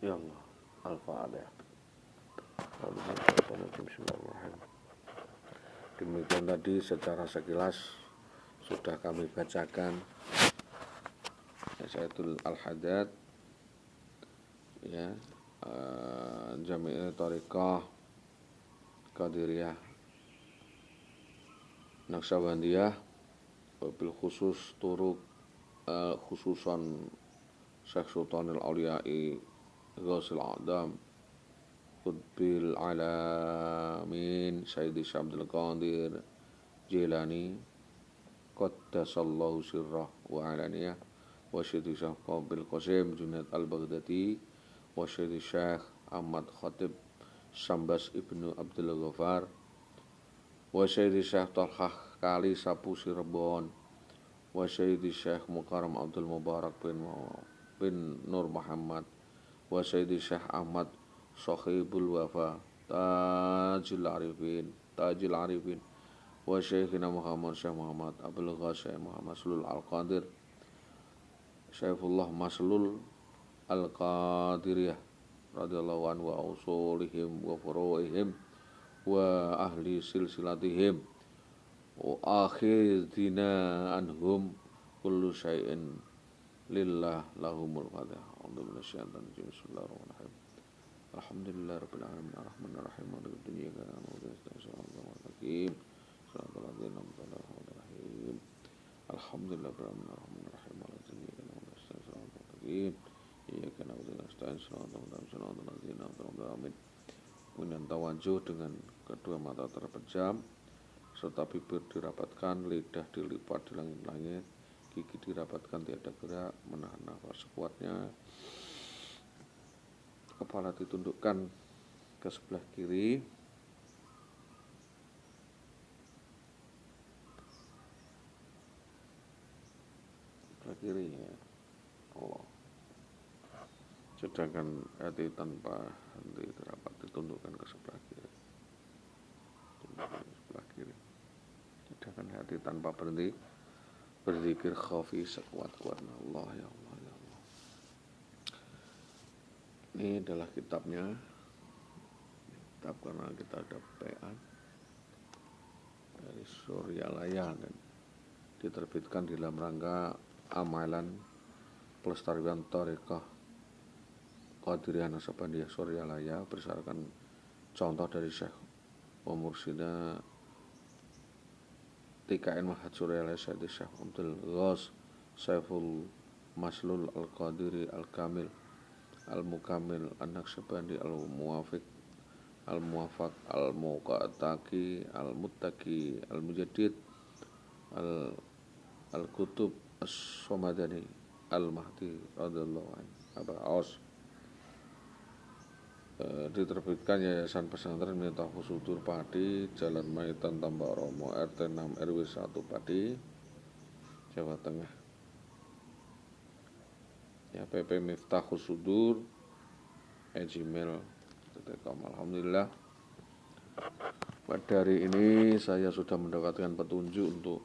Ya Allah, Al-Fatihah. Bismillahirrahmanirrahim. Demikian tadi secara sekilas sudah kami bacakan Syaitul Al-Haddad, ya, Jami' Thariqah Qadiriyah Naqsabandiyah, wabil khusus turuk khususan Syekh Sultanul Auliya'i Ghasil A'dam Qutbil Alamin Sayyidi Syabdul Qadir Jilani Qaddasallahu sirrah wa alaniyah wa Syedi Syekh Qabil Qasim Junaid Al-Baghdadi wa Syedi Syekh Ahmad Khatib Sambas Ibnu Abdul Ghaffar wa Syedi Syekh Talhah Kali Sapu Sirebon wa Syedi Syekh Mukarram Abdul Mubarak bin Nur Muhammad wa Syedi Syekh Ahmad Sohibul Wafa Tajil Arifin wa Syekhina Muhammad Syekh Muhammad Abdul Ghasyai Muhammad Maslul Al-Qadir Syaifullah Maslul Al-Qadiriyah radhiyallahu anhu wa usulihim wa furu'ihim wa ahli silsilatihim wa akhidina anhum kullu syai'in lillah lahumul fatihah. Bismillahirrahmanirrahim. Alhamdulillah rabbil alamin arrahmanir rahim maliki dunya kana na'budu wa nasta'in shiratal ladzina an'amta alaihim alhamdulillah rabbil alamin arrahmanir rahim maliki dunya kana na'budu wa nasta'in iyyaka na'budu wa nasta'in shiratal ladzina an'amta alaihim. Kemudian tawajuh dengan kedua mata terpejam serta bibir dirapatkan, lidah dilipat di langit-langit, gigi dirapatkan tiada gerak, menahan nafas sekuatnya. Kepala ditundukkan ke sebelah kiri. Sebelah kiri ya Allah. Sedangkan hati tanpa henti terapat ditundukkan ke sebelah kiri. Tundukkan ke sebelah kiri. Sedangkan hati tanpa berhenti berzikir khafi sekuat-kuatnya Allah ya Allah ya Allah. Ini adalah kitabnya. Kitab karena kita ada PA dari Suryalaya dan diterbitkan di dalam rangka amalan pelestarian Thariqah Qadiriyah Naqsabandiyah Suryalaya berdasarkan contoh dari Syekh wa Mursyida TKN Mahat Suryalaya Sayyidi Syekh Abdul Ghas Saiful Maslul Al-Qadiri Al-Kamil Al-Mukamil An-Naqsabandi Al-Muwafiq Al-Muwafaq Al-Muqataki Al-Muttaqi Al-Mujaddid Al-Kutub As-Somadani Al-Mahdi radhiyallahu anhu Aba Aus. Diterbitkan Yayasan Pesantren Miftahus Sudur Pati, Jalan Maitan Tambak Romo, RT 6 RW 1 Pati, Jawa Tengah. Ya, PP Miftahus Sudur @gmail.com. Alhamdulillah pada hari ini saya sudah mendapatkan petunjuk untuk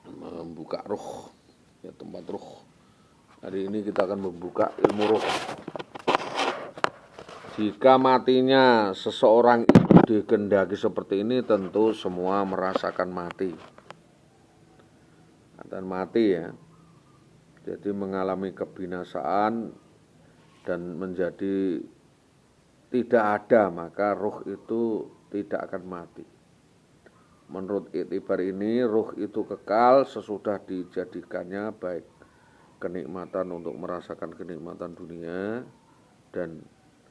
membuka ruh, ya, tempat ruh. Hari ini kita akan membuka ilmu ruh. Jika matinya seseorang itu dikehendaki seperti ini, tentu semua merasakan mati. Dan mati ya. Jadi mengalami kebinasaan dan menjadi tidak ada, maka ruh itu tidak akan mati. Menurut iktibar ini, ruh itu kekal sesudah dijadikannya baik kenikmatan untuk merasakan kenikmatan dunia dan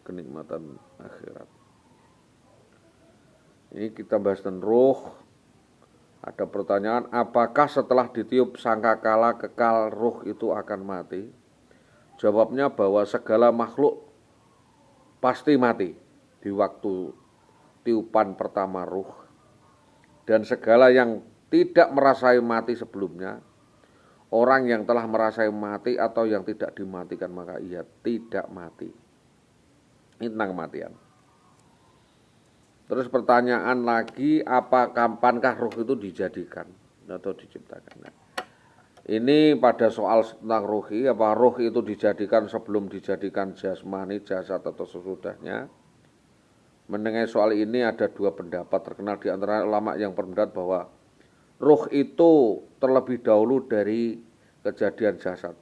kenikmatan akhirat. Ini kita bahas tentang ruh. Ada pertanyaan, apakah setelah ditiup sangkakala kekal ruh itu akan mati? Jawabnya bahwa segala makhluk pasti mati di waktu tiupan pertama ruh. Dan segala yang tidak merasai mati sebelumnya, orang yang telah merasai mati atau yang tidak dimatikan, maka ia tidak mati. Ini tentang kematian. Terus pertanyaan lagi, kapankah ruh itu dijadikan atau diciptakan? Nah, Ini pada soal tentang ruhi, apa ruh itu dijadikan sebelum dijadikan jasmani, jasad atau sesudahnya. Mengenai soal ini ada dua pendapat terkenal di antara ulama yang berpendapat bahwa ruh itu terlebih dahulu dari kejadian jasad.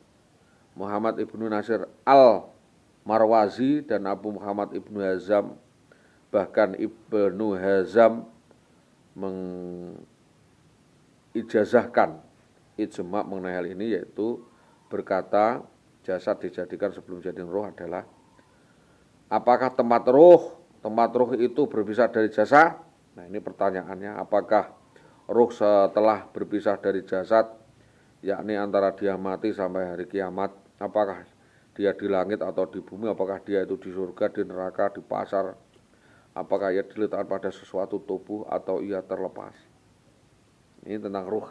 Muhammad ibnu Nasir al-Marwazi dan Abu Muhammad ibnu Hazam, bahkan Ibnu Hazam mengijazahkan ijma mengenai hal ini, yaitu berkata jasad dijadikan sebelum jadi roh adalah apakah tempat roh itu berpisah dari jasad? Nah, ini pertanyaannya, apakah roh setelah berpisah dari jasad, yakni antara dia mati sampai hari kiamat, apakah dia di langit atau di bumi, apakah dia itu di surga, di neraka, di pasar, apakah ia diletakkan pada sesuatu tubuh atau ia terlepas? Ini tentang ruh.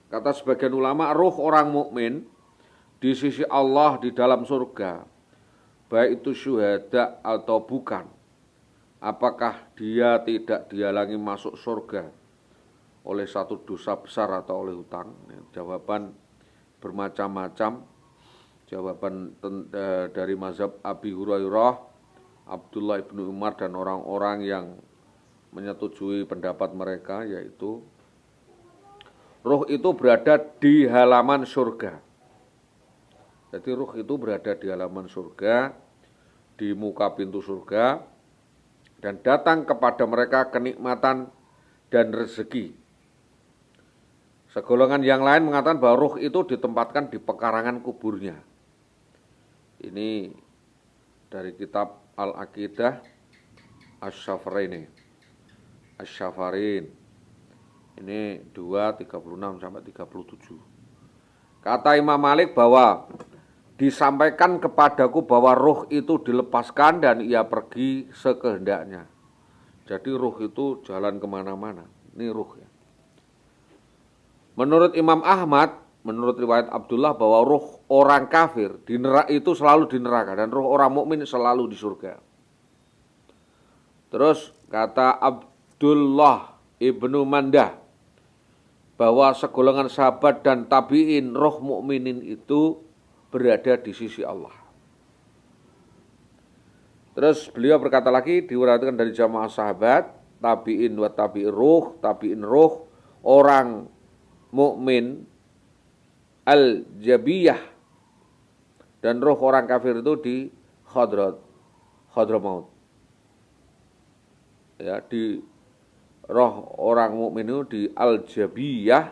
Kata sebagian ulama, ruh orang mukmin di sisi Allah di dalam surga, baik itu syuhada atau bukan, apakah dia tidak dihalangi masuk surga oleh satu dosa besar atau oleh hutang? Jawaban bermacam-macam. Jawaban dari mazhab Abi Hurairah, Abdullah ibnu Umar dan orang-orang yang menyetujui pendapat mereka, yaitu ruh itu berada di halaman surga. Jadi ruh itu berada di halaman surga, di muka pintu surga, dan datang kepada mereka kenikmatan dan rezeki. Segolongan yang lain mengatakan bahwa ruh itu ditempatkan di pekarangan kuburnya. Ini dari kitab Al-Aqidah Asy-Syafarin. Ini 2:36 sampai 37. Kata Imam Malik bahwa disampaikan kepadaku bahwa ruh itu dilepaskan dan ia pergi sekehendaknya. Jadi ruh itu jalan kemana-mana. Ini ruh ya. Menurut Imam Ahmad, menurut riwayat Abdullah, bahwa ruh orang kafir di neraka itu selalu di neraka dan ruh orang mukmin selalu di surga. Terus kata Abdullah ibnu Mandah bahwa segolongan sahabat dan tabi'in roh mukminin itu berada di sisi Allah. Terus beliau berkata lagi, diuraikan dari jamaah sahabat, tabi'in wa tabi'in roh, orang mukmin al-jabiyah, dan roh orang kafir itu di Hadramaut. Ya, di roh orang mukmin itu di Al-Jabiyah,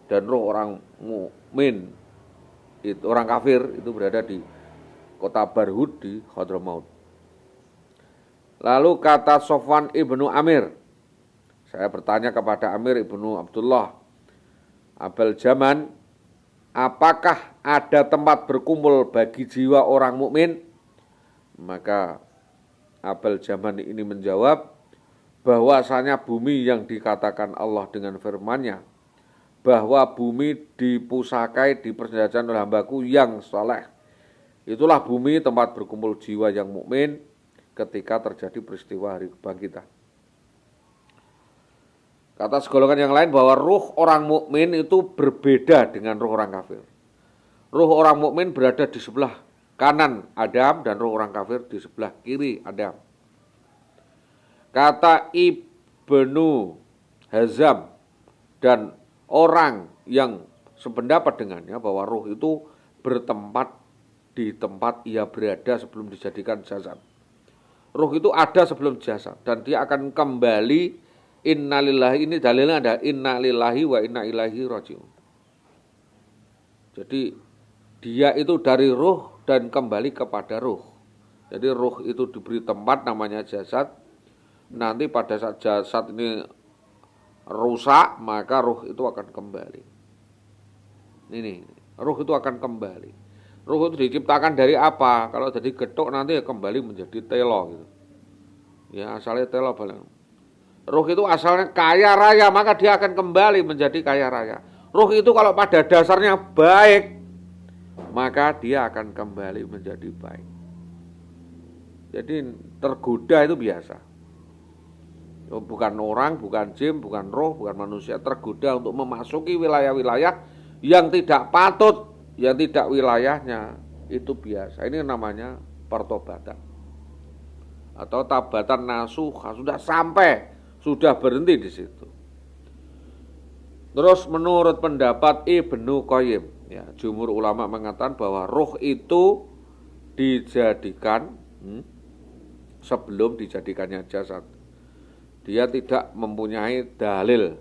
dan roh orang mukmin itu orang kafir itu berada di kota Barhud di Hadramaut. Lalu kata Sofwan ibnu Amir, saya bertanya kepada Amir ibnu Abdullah Abul Jaman, apakah ada tempat berkumpul bagi jiwa orang mukmin? Maka Abul Jaman ini menjawab, bahwasanya bumi yang dikatakan Allah dengan firman-Nya, bahwa bumi dipusakai, dipersenjataan oleh hambaku yang saleh. Itulah bumi tempat berkumpul jiwa yang mukmin ketika terjadi peristiwa hari kebangkitan. Kata segolongan yang lain bahwa ruh orang mukmin itu berbeda dengan ruh orang kafir. Ruh orang mukmin berada di sebelah kanan Adam dan ruh orang kafir di sebelah kiri Adam. Kata Ibnu Hazam dan orang yang sependapat dengannya bahwa ruh itu bertempat di tempat ia berada sebelum dijadikan jasad. Ruh itu ada sebelum jasad dan dia akan kembali. Innalillahi, ini dalilnya ada innalillahi wa inna ilaihi rajiun. Jadi dia itu dari ruh dan kembali kepada ruh. Jadi ruh itu diberi tempat namanya jasad. Nanti pada saat jasad ini rusak, maka ruh itu akan kembali. Ini ruh itu akan kembali. Ruh itu diciptakan dari apa? Kalau jadi getuk nanti ya kembali menjadi telo gitu. Ya asalnya telo balik. Ruh itu asalnya kaya raya, maka dia akan kembali menjadi kaya raya. Ruh itu kalau pada dasarnya baik, maka dia akan kembali menjadi baik. Jadi tergoda itu biasa. Bukan orang, bukan jin, bukan roh, bukan manusia, tergoda untuk memasuki wilayah-wilayah yang tidak patut, yang tidak wilayahnya, itu biasa. Ini namanya pertobatan. Atau tabatan nasuh, sudah sampai, sudah berhenti di situ. Terus menurut pendapat Ibnu Qayyim, ya, jumhur ulama mengatakan bahwa ruh itu dijadikan sebelum dijadikannya jasad. Dia tidak mempunyai dalil,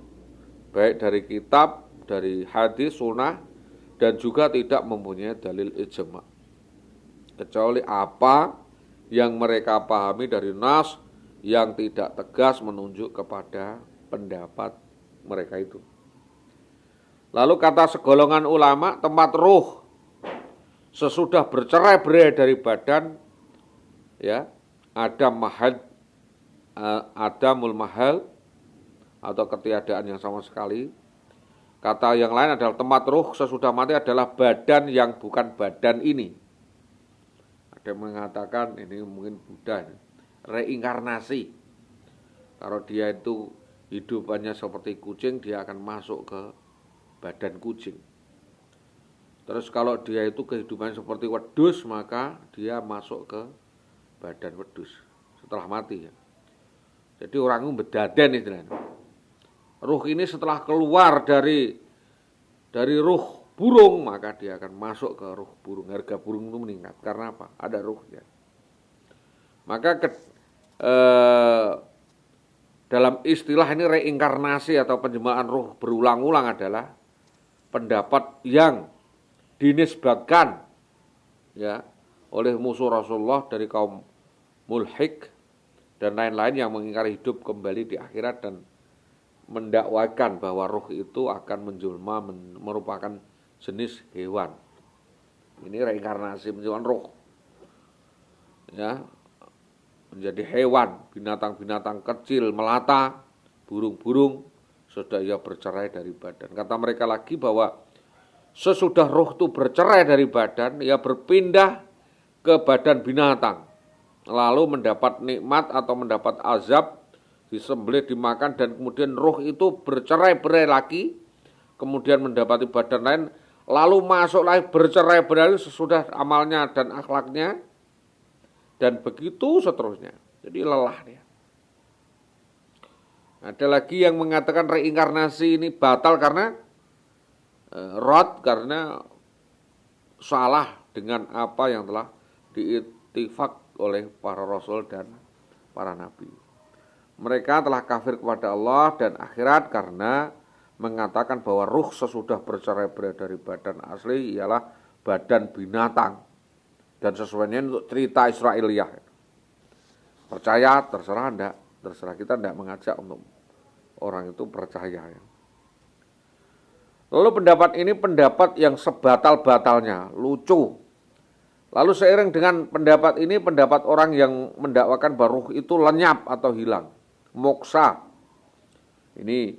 baik dari kitab, dari hadis, sunnah, dan juga tidak mempunyai dalil ijma. Kecuali apa yang mereka pahami dari nas yang tidak tegas menunjuk kepada pendapat mereka itu. Lalu kata segolongan ulama, tempat ruh sesudah bercerai-berai dari badan, ya, adamul mahal atau ketiadaan yang sama sekali. Kata yang lain adalah tempat ruh sesudah mati adalah badan yang bukan badan ini. Ada yang mengatakan ini mungkin Buddha, reinkarnasi. Kalau dia itu hidupannya seperti kucing, dia akan masuk ke badan kucing. Terus kalau dia itu kehidupannya seperti wedus, maka dia masuk ke badan wedus setelah mati, ya. Jadi orang itu bedaden istilahnya. Ruh ini setelah keluar dari ruh burung, maka dia akan masuk ke ruh burung. Harga burung itu meningkat. Karena apa? Ada ruhnya. Maka dalam istilah ini reinkarnasi atau penjemahan ruh berulang-ulang adalah pendapat yang dinisbatkan, ya, oleh musuh Rasulullah dari kaum mulhik dan lain-lain yang mengingkari hidup kembali di akhirat dan mendakwakan bahwa ruh itu akan menjelma merupakan jenis hewan. Ini reinkarnasi menjelma ruh, ya, menjadi hewan, binatang-binatang kecil, melata, burung-burung, sudah ia bercerai dari badan. Kata mereka lagi bahwa sesudah ruh itu bercerai dari badan, ia berpindah ke badan binatang, lalu mendapat nikmat atau mendapat azab, disembelih, dimakan, dan kemudian ruh itu bercerai-berai lagi, kemudian mendapati badan lain, lalu masuk lagi bercerai-berai sesudah amalnya dan akhlaknya, dan begitu seterusnya. Jadi lelah dia. Ada lagi yang mengatakan reinkarnasi ini batal karena karena salah dengan apa yang telah diittifak oleh para rasul dan para nabi. Mereka telah kafir kepada Allah dan akhirat karena mengatakan bahwa ruh sesudah bercerai-berai dari badan asli ialah badan binatang. Dan sesuainya untuk cerita Israiliyah. Percaya terserah enggak, terserah, kita enggak mengajak untuk orang itu percaya. Lalu pendapat ini pendapat yang sebatal-batalnya, lucu. Lalu seiring dengan pendapat ini, pendapat orang yang mendakwakan bahwa ruh itu lenyap atau hilang, moksa. Ini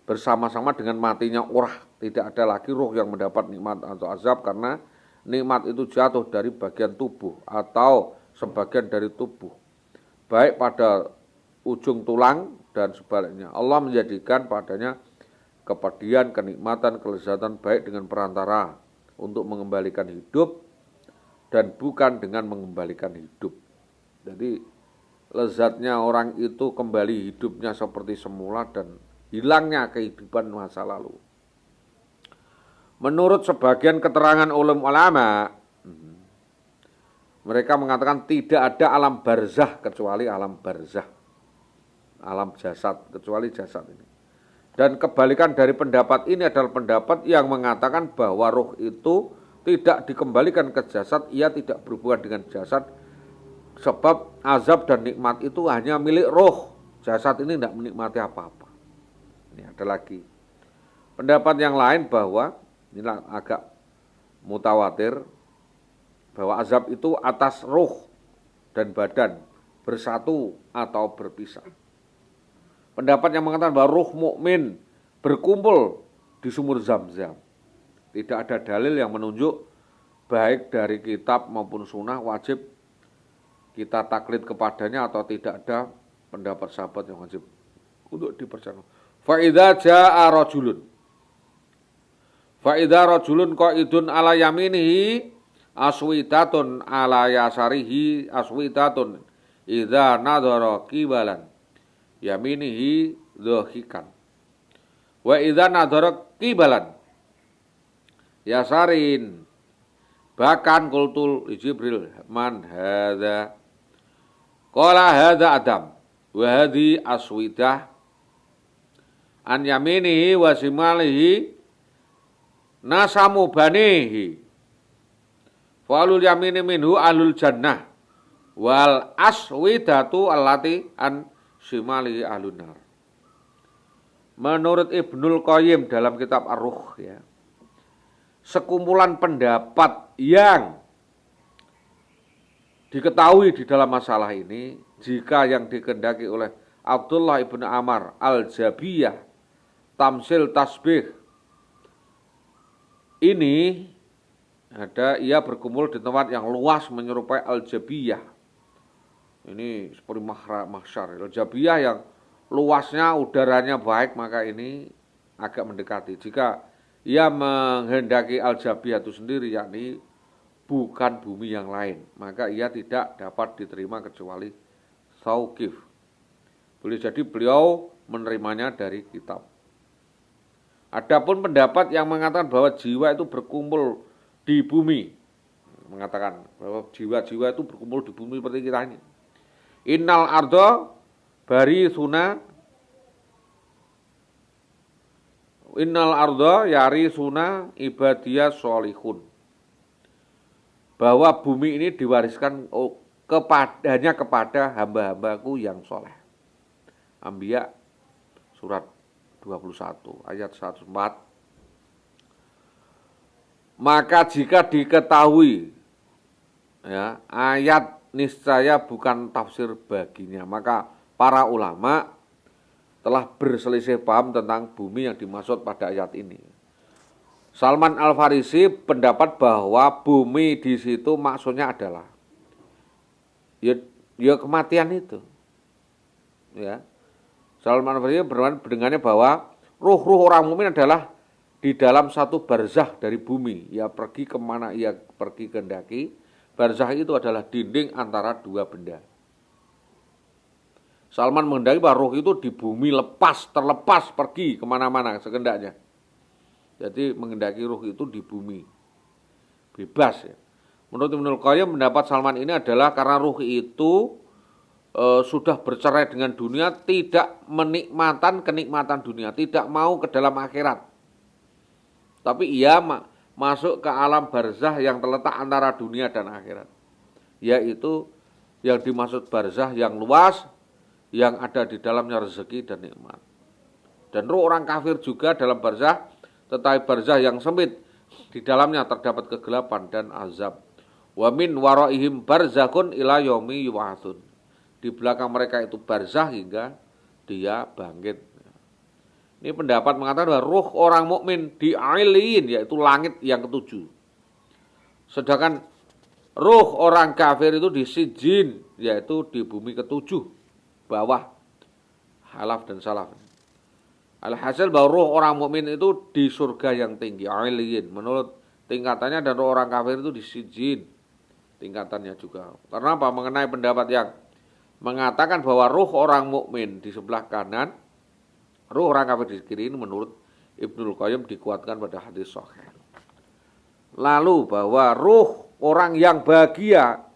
bersama-sama dengan matinya urah, tidak ada lagi ruh yang mendapat nikmat atau azab karena nikmat itu jatuh dari bagian tubuh atau sebagian dari tubuh, baik pada ujung tulang dan sebaliknya. Allah menjadikan padanya kepedihan, kenikmatan, kelezatan baik dengan perantara untuk mengembalikan hidup dan bukan dengan mengembalikan hidup. Jadi lezatnya orang itu kembali hidupnya seperti semula dan hilangnya kehidupan masa lalu. Menurut sebagian keterangan ulama, mereka mengatakan tidak ada alam barzah kecuali alam barzah, alam jasad kecuali jasad ini. Dan kebalikan dari pendapat ini adalah pendapat yang mengatakan bahwa ruh itu tidak dikembalikan ke jasad, ia tidak berhubungan dengan jasad, sebab azab dan nikmat itu hanya milik roh. Jasad ini tidak menikmati apa-apa. Ini ada lagi pendapat yang lain bahwa inilah agak mutawatir, bahwa azab itu atas ruh dan badan bersatu atau berpisah. Pendapat yang mengatakan bahwa ruh mukmin berkumpul di sumur Zam-Zam. Tidak ada dalil yang menunjuk, baik dari kitab maupun sunnah, wajib kita taklid kepadanya atau tidak ada pendapat sahabat yang wajib untuk dipercaya. Fa idza jaa rajulun Fa idza rajulun qaidun ala yaminihi aswidatun ala yasarihi aswidatun idza nadhara qibalan yaminihi dhahikan wa idza nadhara qibalan yasarin bahkan qultul Jibril man hadza qala hadza Adam wa hadhi aswidah an yaminihi wa shimalihi nasamu banihi falul yamini minhu alul jannah wal aswidatu allati an shimalihi alun nar. Menurut Ibnul Qayyim dalam kitab Ar-Ruh ya, sekumpulan pendapat yang diketahui di dalam masalah ini, jika yang dikehendaki oleh Abdullah ibn Amr al-Jabiyah tamsil tasbih ini ada ia berkumpul di tempat yang luas menyerupai al-Jabiyah. Ini seperti mahsyar. Al-Jabiyah yang luasnya udaranya baik, maka ini agak mendekati. Jika ia menghendaki al-Jabiyah itu sendiri, yakni bukan bumi yang lain, maka ia tidak dapat diterima kecuali Tauqif. Boleh jadi beliau menerimanya dari kitab. Adapun pendapat yang mengatakan bahwa jiwa itu berkumpul di bumi, mengatakan bahwa jiwa-jiwa itu berkumpul di bumi seperti kita ini. Innal ardo barisuna, innal ardo yarisuna ibadiyah sholihun. Bahwa bumi ini diwariskan hanya kepada hamba-hambaku yang soleh. Anbiya surat 21 ayat 104. Maka jika diketahui ya, ayat niscaya bukan tafsir baginya, maka para ulama telah berselisih paham tentang bumi yang dimaksud pada ayat ini. Salman Al-Farisi pendapat bahwa bumi di situ maksudnya adalah ya kematian itu. Ya. Salman Al-Farisi berdengannya bahwa ruh-ruh orang mukmin adalah di dalam satu barzah dari bumi. Ia pergi kemana ia pergi kehendaki. Barzah itu adalah dinding antara dua benda. Salman menghendaki bahwa ruh itu di bumi terlepas pergi kemana-mana sekehendaknya. Jadi menghendaki ruh itu di bumi. Bebas ya. Menurut Ibnul Qayyim pendapat Salman ini adalah karena ruh itu sudah bercerai dengan dunia, tidak kenikmatan dunia, tidak mau ke dalam akhirat. Tapi ia masuk ke alam barzah yang terletak antara dunia dan akhirat. Yaitu yang dimaksud barzah yang luas, yang ada di dalamnya rezeki dan nikmat. Dan ruh orang kafir juga dalam barzah, tetapi barzah yang sempit, di dalamnya terdapat kegelapan dan azab. Wa min waraihim barzakhun ila yaumi yub'atsun. Di belakang mereka itu barzah hingga dia bangkit. Ini pendapat mengatakan bahwa ruh orang mukmin di ailin, yaitu langit yang ketujuh. Sedangkan ruh orang kafir itu di sijin, yaitu di bumi ketujuh, bawah. Halaf dan salaf. Alhasil bahwa ruh orang mukmin itu di surga yang tinggi, ailin, menurut tingkatannya, dan ruh orang kafir itu di sijin, tingkatannya juga. Karena apa? Mengenai pendapat yang mengatakan bahwa ruh orang mukmin di sebelah kanan, ruh orang kafir di kiri, ini menurut Ibnul Qayyim dikuatkan pada hadis sahih. Lalu bahwa ruh orang yang bahagia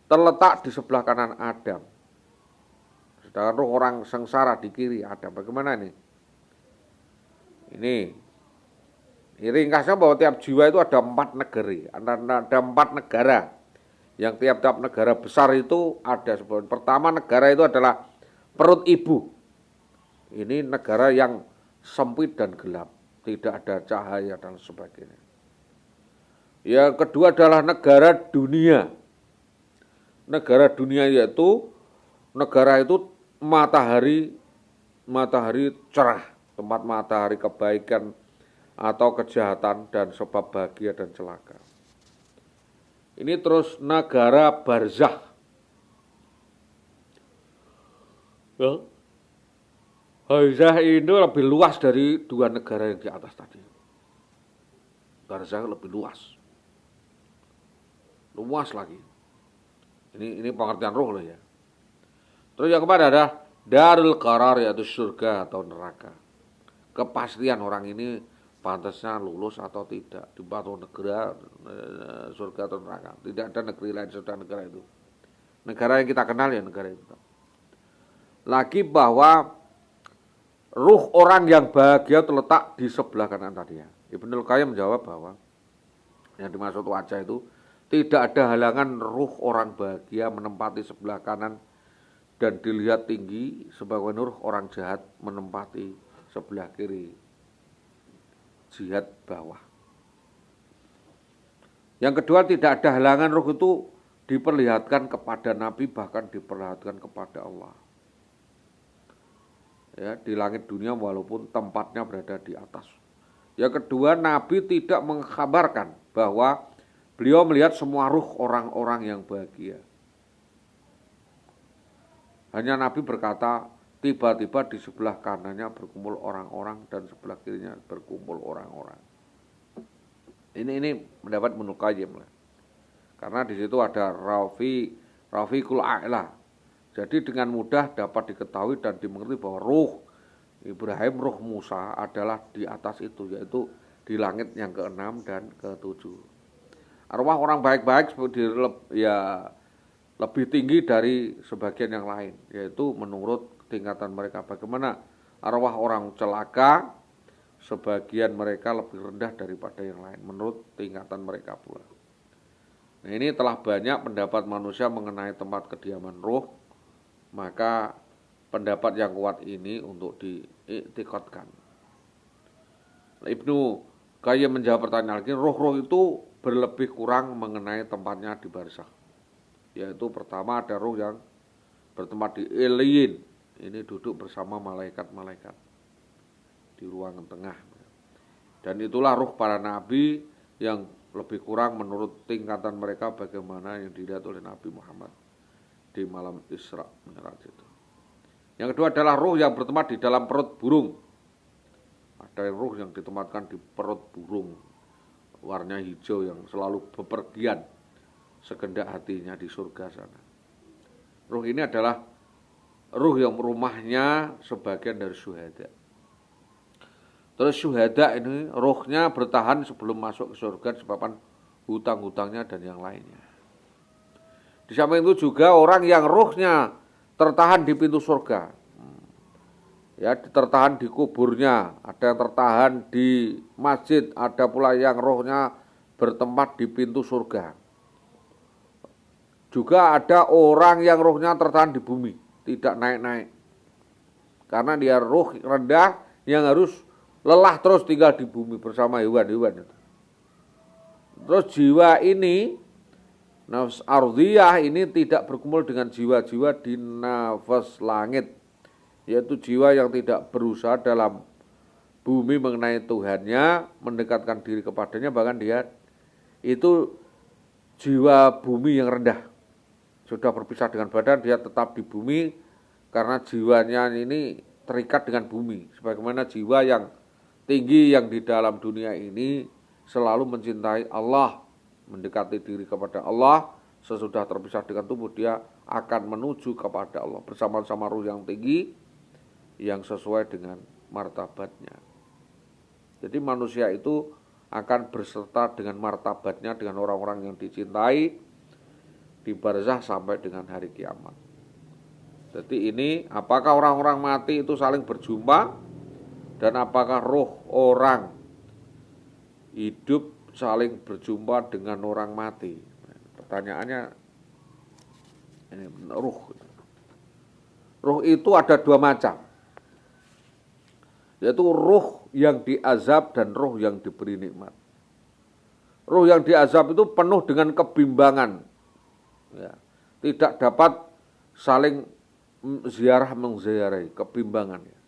terletak di sebelah kanan Adam. Sedangkan ruh orang sengsara di kiri Adam. Bagaimana ini? Ini ringkasnya bahwa tiap jiwa itu ada 4 negeri, ada 4 negara. Yang tiap-tiap negara besar itu ada sebuah. Pertama negara itu adalah perut ibu. Ini negara yang sempit dan gelap, tidak ada cahaya dan sebagainya. Yang kedua adalah negara dunia. Negara dunia yaitu negara itu matahari cerah, tempat matahari kebaikan atau kejahatan dan sebab bahagia dan celaka. Ini terus negara barzah. Ya. Barzah ini lebih luas dari 2 negara yang di atas tadi. barzakh lebih luas. Luas lagi. Ini pengertian ruh loh ya. Terus yang keempat adalah darul qarar, yaitu surga atau neraka. Kepastian orang ini pantasnya lulus atau tidak di batu negara, surga atau neraka. Tidak ada negeri lain selain negara itu. Negara yang kita kenal ya negara itu. Lagi bahwa ruh orang yang bahagia terletak di sebelah kanan tadi ya. Ibnul Qayyim menjawab bahwa yang dimaksud wajah itu tidak ada halangan ruh orang bahagia menempati sebelah kanan dan dilihat tinggi, sebagai ruh orang jahat menempati sebelah kiri, jihad bawah. Yang kedua, tidak ada halangan ruh itu diperlihatkan kepada Nabi, bahkan diperlihatkan kepada Allah. Ya, di langit dunia walaupun tempatnya berada di atas. Yang kedua, Nabi tidak mengkhabarkan bahwa beliau melihat semua ruh orang-orang yang bahagia. Hanya Nabi berkata, tiba-tiba di sebelah kanannya berkumpul orang-orang dan sebelah kirinya berkumpul orang-orang. Ini mendapat Ibnul Qayyim lah. Karena di situ ada Rafiqul A'la. Jadi dengan mudah dapat diketahui dan dimengerti bahwa ruh Ibrahim, ruh Musa adalah di atas itu, yaitu di langit yang ke-6 dan ke-7. Arwah orang baik-baik lebih tinggi dari sebagian yang lain, yaitu menurut tingkatan mereka. Bagaimana arwah orang celaka, sebagian mereka lebih rendah daripada yang lain menurut tingkatan mereka pula. Nah, ini telah banyak pendapat manusia mengenai tempat kediaman ruh, maka pendapat yang kuat ini untuk diiktikadkan. Ibnu Qayyim menjawab pertanyaan lagi, ruh-ruh itu berlebih kurang mengenai tempatnya di barzakh. Yaitu pertama ada ruh yang bertempat di Iliyin, ini duduk bersama malaikat-malaikat di ruangan tengah. Dan itulah ruh para nabi yang lebih kurang menurut tingkatan mereka bagaimana yang dilihat oleh Nabi Muhammad di malam Isra Mi'raj itu. Yang kedua adalah ruh yang bertempat di dalam perut burung. Ada ruh yang ditempatkan di perut burung, warnanya hijau yang selalu bepergian segendak hatinya di surga sana. Ruh ini adalah ruh yang rumahnya sebagian dari syuhada. Terus syuhada ini ruhnya bertahan sebelum masuk ke surga disebabkan hutang-hutangnya dan yang lainnya. Di samping itu juga orang yang ruhnya tertahan di pintu surga, ya, tertahan di kuburnya, ada yang tertahan di masjid, ada pula yang ruhnya bertempat di pintu surga. Juga ada orang yang ruhnya tertahan di bumi, tidak naik-naik. Karena dia ruh rendah yang harus lelah terus tinggal di bumi bersama hewan-hewan. Terus jiwa ini, nafs ardhiyah ini tidak berkumpul dengan jiwa-jiwa di nafas langit, yaitu jiwa yang tidak berusaha dalam bumi mengenai Tuhannya, mendekatkan diri kepadanya, bahkan dia itu jiwa bumi yang rendah. Sudah berpisah dengan badan, dia tetap di bumi karena jiwanya ini terikat dengan bumi. Sebagaimana jiwa yang tinggi yang di dalam dunia ini selalu mencintai Allah, mendekati diri kepada Allah, sesudah terpisah dengan tubuh dia akan menuju kepada Allah bersama-sama ruh yang tinggi yang sesuai dengan martabatnya. Jadi manusia itu akan berserta dengan martabatnya dengan orang-orang yang dicintai di barzakh sampai dengan hari kiamat. Jadi ini apakah orang-orang mati itu saling berjumpa dan apakah roh orang hidup saling berjumpa dengan orang mati? Pertanyaannya ini ruh. Ruh itu ada dua macam, yaitu ruh yang diazab dan ruh yang diberi nikmat. Ruh yang diazab itu penuh dengan kebimbangan, ya, tidak dapat saling mengziarahi, kebimbangan, ya.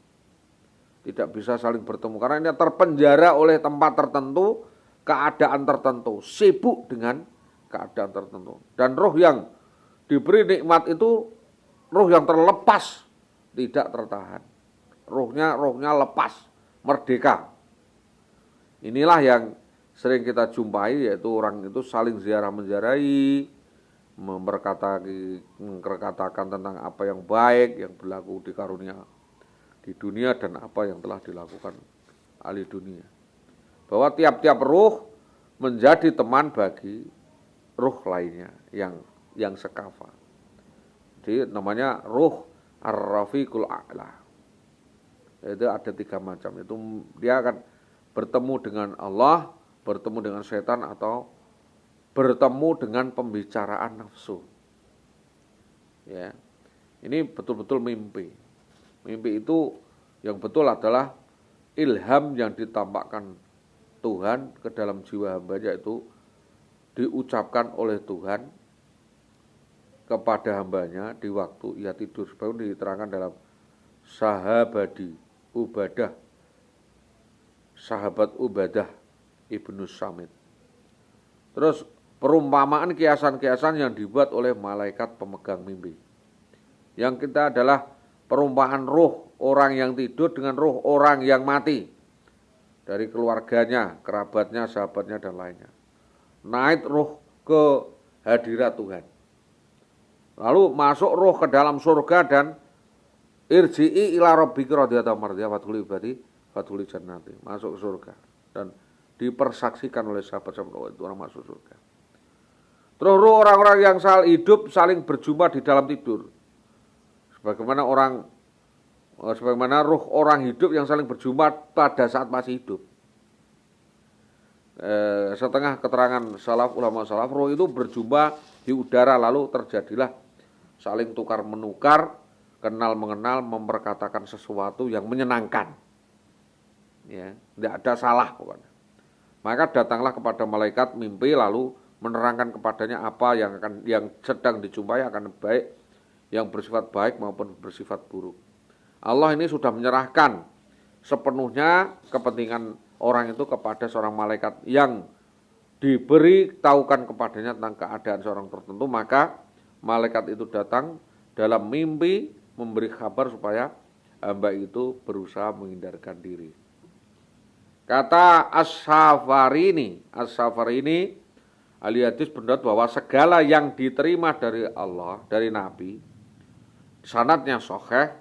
Tidak bisa saling bertemu karena ini terpenjara oleh tempat tertentu, keadaan tertentu, sibuk dengan keadaan tertentu. Dan ruh yang diberi nikmat itu ruh yang terlepas, tidak tertahan. Ruhnya lepas, merdeka. Inilah yang sering kita jumpai, yaitu orang itu saling ziarah menziarahi, memperkatakan tentang apa yang baik yang berlaku di karunia di dunia dan apa yang telah dilakukan ahli dunia. Bahwa tiap-tiap ruh menjadi teman bagi ruh lainnya yang sekafa. Jadi namanya ruh ar-rafiqul a'la. Itu ada 3 macam. Itu dia akan bertemu dengan Allah, bertemu dengan setan, atau bertemu dengan pembicaraan nafsu. Ya. Ini betul-betul mimpi. Mimpi itu yang betul adalah ilham yang ditampakkan Tuhan ke dalam jiwa hambanya, itu diucapkan oleh Tuhan kepada hambanya di waktu ia tidur. Sebagaimana diterangkan dalam Sahabadi Ubadah, Sahabat Ubadah Ibnu Samit. Terus perumpamaan kiasan-kiasan yang dibuat oleh malaikat pemegang mimpi. Yang kita adalah perumpamaan ruh orang yang tidur dengan ruh orang yang mati, dari keluarganya, kerabatnya, sahabatnya, dan lainnya. Naik ruh ke hadirat Tuhan. Lalu masuk ruh ke dalam surga dan irji'i ila rabbika radhiyatan mardiyah fadkhuli ibadi fadkhuli jannati. Masuk ke surga dan dipersaksikan oleh sahabat-sahabat itu orang masuk surga. Terus ruh orang-orang yang hidup saling berjumpa di dalam tidur. Sebagaimana ruh orang hidup yang saling berjumpa pada saat masih hidup. Setengah keterangan ulama salaf, ruh itu berjumpa di udara, lalu terjadilah saling tukar menukar, kenal mengenal, memperkatakan sesuatu yang menyenangkan. Ya, tidak ada salah pokoknya. Maka datanglah kepada malaikat mimpi, lalu menerangkan kepadanya apa yang sedang dijumpai akan baik, yang bersifat baik maupun bersifat buruk. Allah ini sudah menyerahkan sepenuhnya kepentingan orang itu kepada seorang malaikat yang diberi tahukan kepadanya tentang keadaan seorang tertentu. Maka malaikat itu datang dalam mimpi memberi kabar supaya hamba itu berusaha menghindarkan diri. Kata As-Safarini ahli hadis pendapat bahwa segala yang diterima dari Allah, dari Nabi, sanadnya sahih,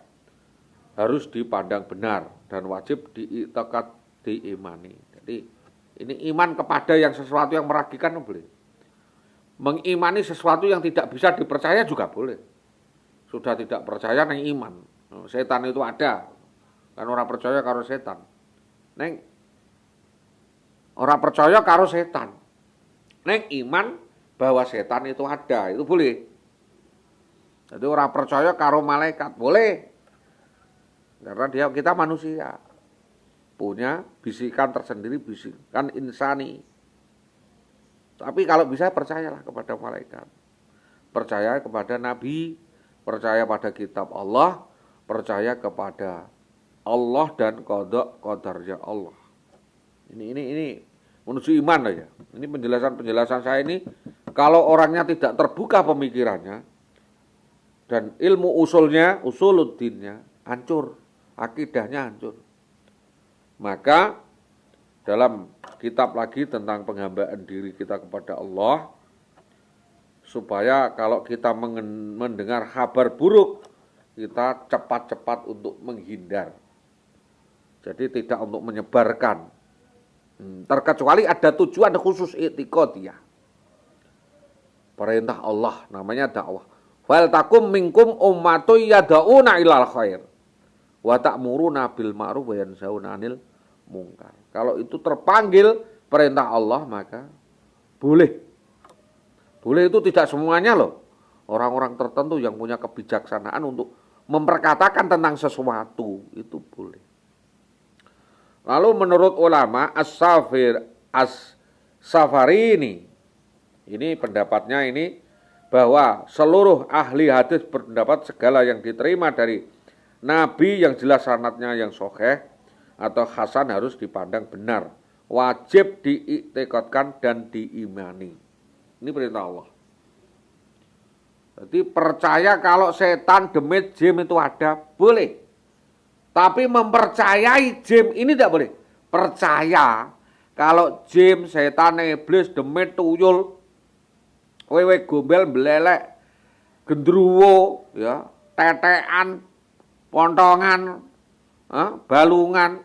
harus dipandang benar dan wajib diiktikad, diimani. Jadi ini iman kepada yang sesuatu yang meragikan boleh. Mengimani sesuatu yang tidak bisa dipercaya juga boleh. Sudah tidak percaya neng iman. Setan itu ada. Kan orang percaya karo setan. Neng orang percaya karo setan. Neng iman bahwa setan itu ada, itu boleh. Jadi orang percaya karo malaikat boleh. Karena kita manusia, punya bisikan tersendiri, bisikan insani. Tapi kalau bisa percayalah kepada malaikat, percaya kepada Nabi, percaya pada kitab Allah, percaya kepada Allah dan qada qadarnya Allah. Ini menuju iman aja. Ini penjelasan saya ini, kalau orangnya tidak terbuka pemikirannya dan ilmu usulnya, usuluddinnya hancur, akidahnya hancur. Maka dalam kitab lagi tentang penghambaan diri kita kepada Allah, supaya kalau kita mendengar kabar buruk, kita cepat-cepat untuk menghindar. Jadi tidak untuk menyebarkan. Terkecuali ada tujuan khusus i'tiqadiyah. Perintah Allah namanya dakwah. Fal takum minkum ummatun yad'una ilal khair wa ta'muruna bil ma'ruf wa yanhauna 'anil munkar. Kalau itu terpanggil perintah Allah maka boleh. Boleh itu tidak semuanya loh. Orang-orang tertentu yang punya kebijaksanaan untuk memperkatakan tentang sesuatu itu boleh. Lalu menurut ulama As-Safarini, ini pendapatnya ini, bahwa seluruh ahli hadis berpendapat segala yang diterima dari Nabi yang jelas sanadnya yang sahih atau hasan harus dipandang benar, wajib diiktikadkan dan diimani. Ini perintah Allah. Jadi percaya kalau setan, demit, jin itu ada, boleh. Tapi mempercayai jin ini tidak boleh. Percaya Kalau jin, setan, iblis, demit, tuyul, wewe gombel, belelek, gendruwo, ya, tetean, pontongan, balungan,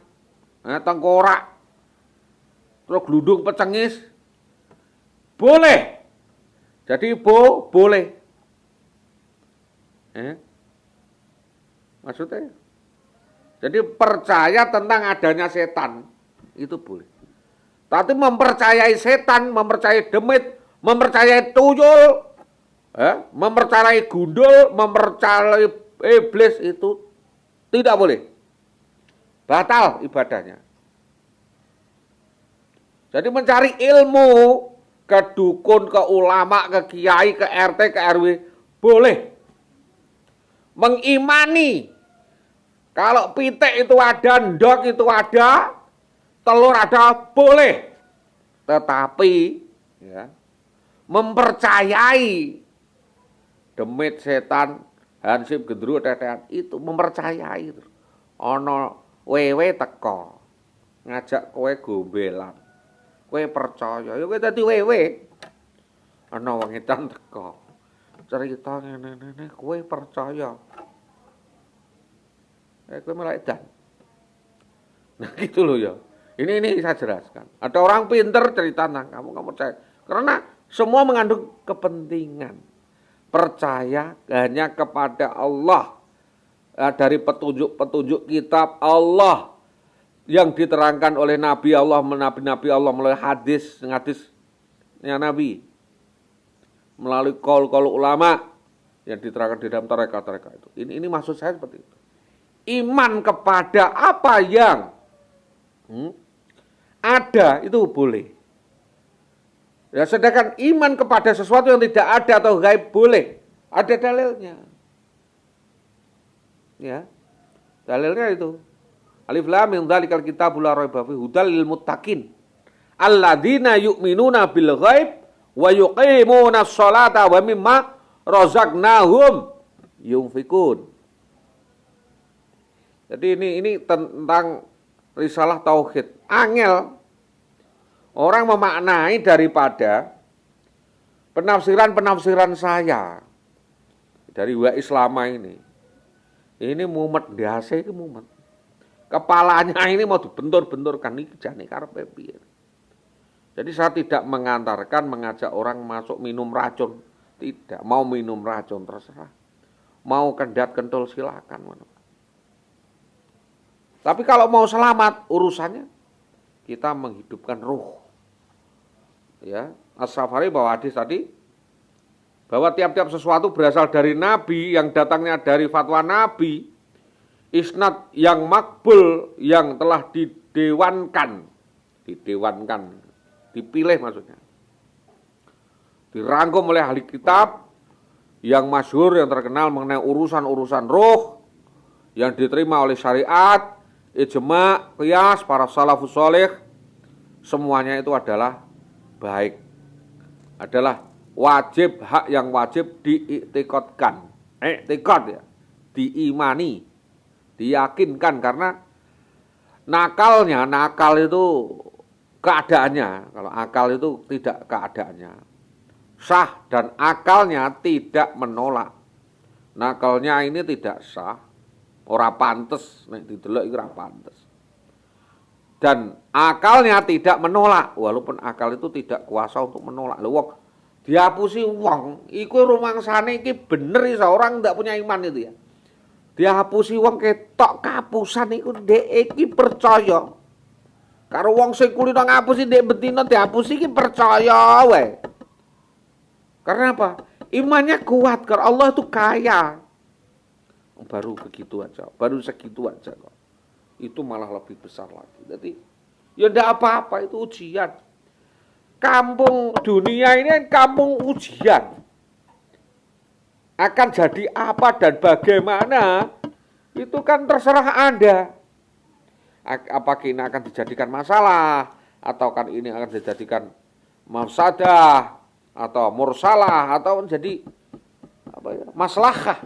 tengkorak, terus gludung pecengis, boleh. Jadi boleh. Maksudnya? Jadi percaya tentang adanya setan itu boleh. Tapi mempercayai setan, mempercayai demit, mempercayai tuyul, mempercayai gundul, mempercayai iblis itu tidak boleh. Batal ibadahnya. Jadi mencari ilmu ke dukun, ke ulama, ke kiai, ke RT, ke RW boleh. Mengimani kalau pitik itu ada, ndok itu ada, telur ada, boleh. Tetapi ya, mempercayai demit, setan, hansip, gendruwo, tetean itu mempercayai. Ono wewe teko ngajak kowe gombelan. Kowe percaya, ya kowe dadi wewe. Ana wong edan teko. Cerita ngene-ngene kowe percaya. Kowe malah edan. Nah gitu loh ya. Ini saya jelaskan. Ada orang pinter cerita tentang kamu percaya. Karena semua mengandung kepentingan. Percaya hanya kepada Allah. Dari petunjuk-petunjuk kitab Allah yang diterangkan oleh Nabi Allah, Nabi Allah melalui hadisnya Nabi, melalui qaul ulama yang diterangkan di dalam tarekat itu. Ini maksud saya seperti itu. Iman kepada apa yang ada itu boleh. Ya, sedangkan iman kepada sesuatu yang tidak ada atau gaib boleh. Ada dalilnya. Ya. Dalilnya itu. Alif lam mim dzalikal kitabul la raiba fihi hudal lil muttaqin alladzina yu'minuna bil ghaib wa yuqimuna sholata wa mimma razaqnahum yunfikun. Jadi ini tentang risalah tauhid. Angel orang memaknai daripada penafsiran saya dari wa Islama ini. Ini mumet ndase iki mumet. Kepalanya ini mau dibentur-benturkan iki jane karepe piye. Jadi saya tidak mengantarkan mengajak orang masuk minum racun, tidak. Mau minum racun terserah. Mau kendat kentul silakan. Tapi kalau mau selamat urusannya kita menghidupkan ruh. Ya, As-Safari bawa hadis tadi bahwa tiap-tiap sesuatu berasal dari Nabi, yang datangnya dari fatwa Nabi, isnad yang makbul, yang telah didewankan, dipilih maksudnya, dirangkum oleh ahli kitab, yang masyhur, yang terkenal mengenai urusan-urusan roh, yang diterima oleh syariat, ijma, qiyas, para salafus sholih, semuanya itu adalah baik, adalah wajib, hak yang wajib diiktikadkan, iktikad ya, diimani, diyakinkan, karena nakal itu keadaannya, kalau akal itu tidak keadaannya, sah dan akalnya tidak menolak, nakalnya ini tidak sah, ora pantes, nek didelok iki ora pantes, dan akalnya tidak menolak, walaupun akal itu tidak kuasa untuk menolak. Lho wong dihapusi wong, iku rumangsane iki bener iso, orang ndak punya iman itu ya. Dihapusi wong ketok kapusan iku ndek iki percaya. Karo wong sing kulino ngapusi ndek betina dihapusi iki percaya wae. Karena apa? Imannya kuat, karena Allah itu kaya. Baru begitu aja, baru segitu aja kok. Itu malah lebih besar lagi. Jadi ya ndak apa-apa, itu ujian. Kampung dunia ini kampung ujian. Akan jadi apa dan bagaimana itu kan terserah Anda. Apakah ini akan dijadikan masalah, atau kan ini akan dijadikan mafsadah, atau mursalah, atau menjadi maslahah.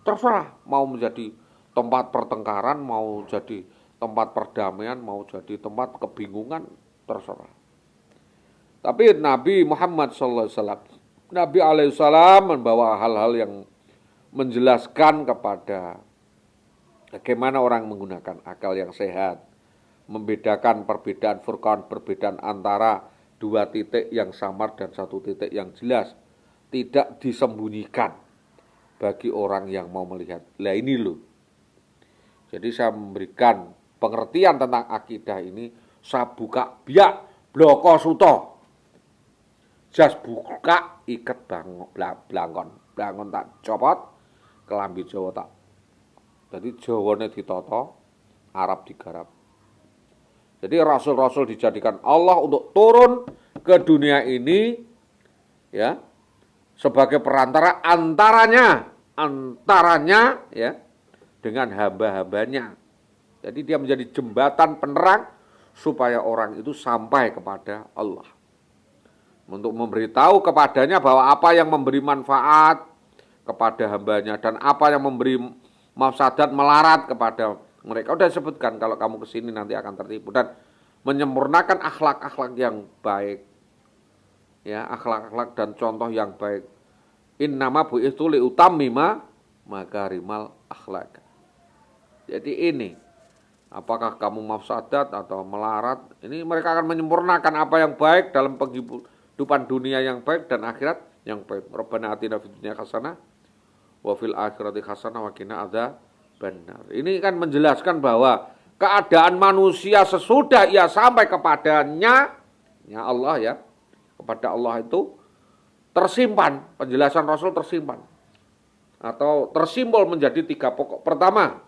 Terserah, mau menjadi tempat pertengkaran, mau jadi tempat perdamaian, mau jadi tempat kebingungan, terserah. Tapi Nabi Muhammad SAW, Nabi alaihissalam membawa hal-hal yang menjelaskan kepada bagaimana orang menggunakan akal yang sehat, membedakan perbedaan furqan, perbedaan antara dua titik yang samar dan satu titik yang jelas, tidak disembunyikan bagi orang yang mau melihat. Lah ini loh. Jadi saya memberikan pengertian tentang akidah ini, saya buka biak bloko suto. Jas buka iket blangkon tak copot, kelambi Jawa tak. Jadi Jawane ditata, Arab digarap. Jadi rasul-rasul dijadikan Allah untuk turun ke dunia ini ya sebagai perantara antaranya ya dengan hamba-hambanya. Jadi dia menjadi jembatan penerang supaya orang itu sampai kepada Allah. Untuk memberitahu kepadanya bahwa apa yang memberi manfaat kepada hambanya dan apa yang memberi mafsadat melarat kepada mereka. Udah disebutkan kalau kamu kesini nanti akan tertipu. Dan menyempurnakan akhlak-akhlak yang baik. Ya, akhlak-akhlak dan contoh yang baik. Innama bu'itsu liutammima makarimal akhlak. Jadi ini, apakah kamu mafsadat atau melarat, ini mereka akan menyempurnakan apa yang baik dalam kehidupan dunia yang baik dan akhirat yang baik. Rabbana atina fid dunya hasanah wa fil akhirati hasanah wa qina adzabannar. Ini kan menjelaskan bahwa keadaan manusia sesudah ia sampai kepadanya, ya Allah ya, kepada Allah itu tersimpan, penjelasan Rasul tersimpan atau tersimpul menjadi 3 pokok. Pertama,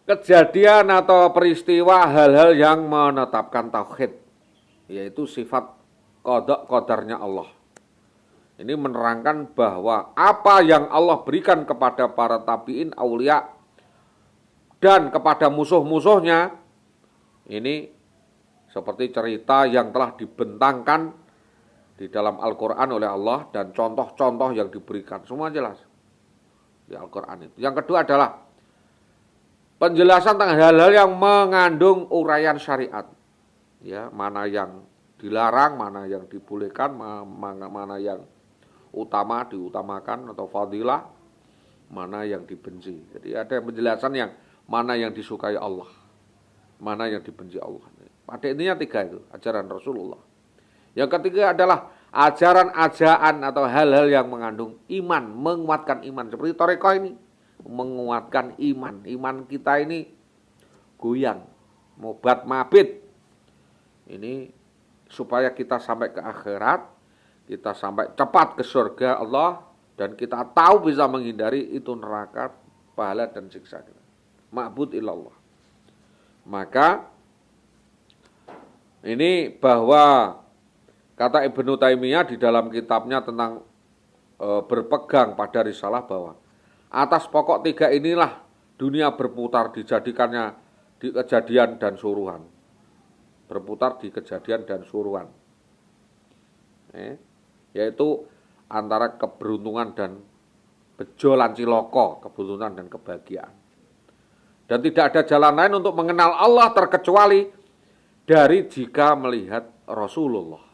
kejadian atau peristiwa hal-hal yang menetapkan tauhid, yaitu sifat qada qadarnya Allah. Ini menerangkan bahwa apa yang Allah berikan kepada para tabi'in, aulia dan kepada musuh-musuhnya, ini seperti cerita yang telah dibentangkan di dalam Al-Quran oleh Allah dan contoh-contoh yang diberikan. Semua jelas di Al-Quran itu. Yang kedua adalah penjelasan tentang hal-hal yang mengandung uraian syariat. Ya, mana yang dilarang, mana yang dibolehkan, mana yang diutamakan atau fadilah, mana yang dibenci. Jadi ada penjelasan yang mana yang disukai Allah, mana yang dibenci Allah. Pada intinya 3 itu, ajaran Rasulullah. Yang ketiga adalah ajaran-ajaran atau hal-hal yang mengandung iman, menguatkan iman. Seperti Thariqah ini, menguatkan iman. Iman kita ini goyang, mobat mabit. Ini supaya kita sampai ke akhirat, kita sampai cepat ke surga Allah, dan kita tahu bisa menghindari itu neraka, pahala dan siksa kita. Ma'bud illallah. Maka ini bahwa kata Ibnu Taimiyah di dalam kitabnya tentang berpegang pada risalah bahwa atas pokok 3 inilah dunia berputar, dijadikannya di kejadian dan suruhan. Berputar di kejadian dan suruhan. Yaitu antara keberuntungan dan bejolan ciloko, keberuntungan dan kebahagiaan. Dan tidak ada jalan lain untuk mengenal Allah terkecuali dari jika melihat Rasulullah.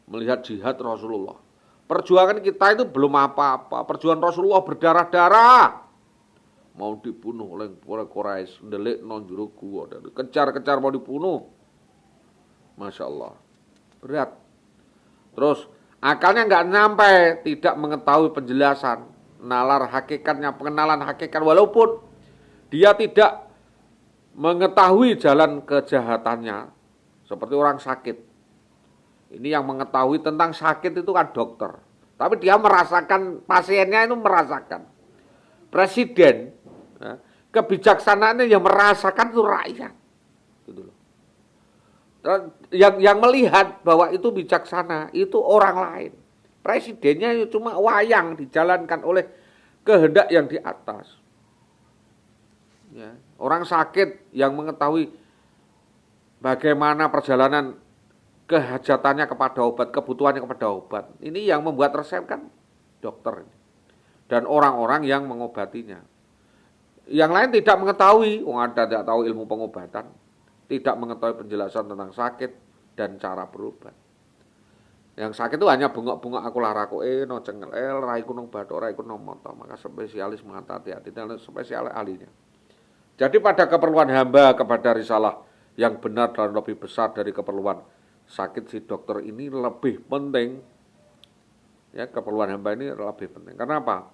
Melihat jihad Rasulullah. Perjuangan kita itu belum apa-apa. Perjuangan Rasulullah berdarah-darah. Mau dibunuh oleh Quraisy, ndelik nang jero gua, kejar-kejar mau dibunuh. Masya Allah. Berat. Terus akalnya nggak nyampe, tidak mengetahui penjelasan, nalar hakikatnya, pengenalan hakikat, walaupun dia tidak mengetahui jalan kejahatannya, seperti orang sakit. Ini yang mengetahui tentang sakit itu kan dokter. Tapi dia merasakan, pasiennya itu merasakan. Presiden, ya, kebijaksanaannya yang merasakan itu rakyat. Gitu loh. Yang melihat bahwa itu bijaksana, itu orang lain. Presidennya cuma wayang dijalankan oleh kehendak yang di atas. Ya, orang sakit yang mengetahui bagaimana perjalanan kehajatannya kepada obat, kebutuhannya kepada obat. Ini yang membuat resep kan dokter. Dan orang-orang yang mengobatinya. Yang lain tidak mengetahui, ada tidak tahu ilmu pengobatan, tidak mengetahui penjelasan tentang sakit dan cara berobat. Yang sakit itu hanya bengok-bengok aku laraku no cengel rai kunung batuk rai kunung moto, maka spesialis mengatakan hati-hati dan spesialis ahlinya. Jadi pada keperluan hamba kepada risalah yang benar dan lebih besar dari keperluan sakit si dokter ini lebih penting. Ya, keperluan hamba ini lebih penting. Kenapa?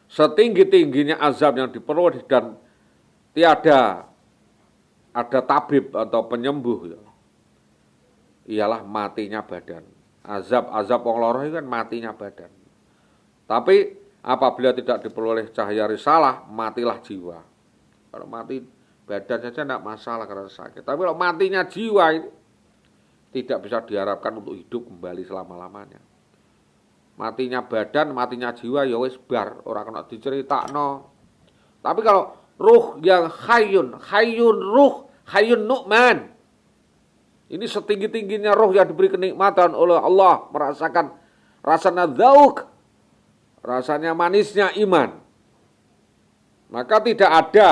Setinggi-tingginya azab yang diperoleh dan tiada ada tabib atau penyembuh ya, ialah matinya badan. Azab wong loro itu kan matinya badan. Tapi apabila tidak diperoleh cahaya risalah, matilah jiwa. Kalau mati badan saja tidak masalah karena sakit. Tapi kalau matinya jiwa itu tidak bisa diharapkan untuk hidup kembali selama-lamanya. Matinya badan, matinya jiwa ya wis bar, ora kena diceritakno. Tapi kalau ruh yang hayyun ruh, hayyun nu'man. Ini setinggi-tingginya roh yang diberi kenikmatan oleh Allah, merasakan rasanya dzauk, rasanya manisnya iman. Maka tidak ada